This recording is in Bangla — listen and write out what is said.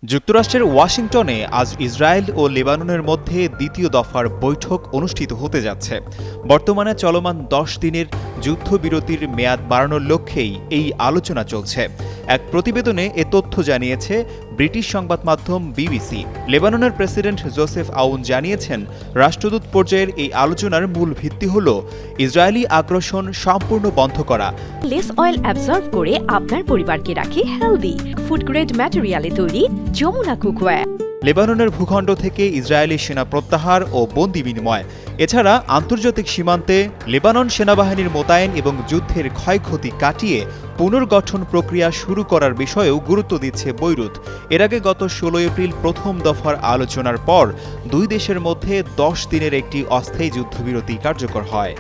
যুক্তরাষ্ট্রের ওয়াশিংটনে আজ ইসরায়েল ও লেবাননের মধ্যে দ্বিতীয় দফার বৈঠক অনুষ্ঠিত হতে যাচ্ছে। বর্তমানে চলমান ১০ দিনের যুদ্ধবিরতির মেয়াদ বাড়ানোর লক্ষ্যেই এই আলোচনা চলছে। এক প্রতিবেদনে এ তথ্য জানিয়েছে ব্রিটিশ সংবাদ মাধ্যম বিবিসি। লেবাননের প্রেসিডেন্ট জোসেফ আউন জানিয়েছেন, রাষ্ট্রদূত পর্যায়ের এই আলোচনার মূল ভিত্তি হল ইসরায়েলি আগ্রাসন সম্পূর্ণ বন্ধ করা, লেস অয়েল অ্যাবজর্ব করে আপনার পরিবারকে রাখে হেলদি, ফুড গ্রেড ম্যাটেরিয়ালে তৈরি যমুনা কুকওয়্যার। লেবাননের ভূখণ্ড থেকে ইসরায়েলি সেনা প্রত্যাহার ও বন্দি বিনিময়, এছাড়া আন্তর্জাতিক সীমান্তে লেবানন সেনাবাহিনীর মোতায়েন এবং যুদ্ধের ক্ষয়ক্ষতি কাটিয়ে পুনর্গঠন প্রক্রিয়া শুরু করার বিষয়েও গুরুত্ব দিচ্ছে বৈরুত। এর আগে গত ১৬ এপ্রিল প্রথম দফার আলোচনার পর দুই দেশের মধ্যে ১০ দিনের একটি অস্থায়ী যুদ্ধবিরতি কার্যকর হয়।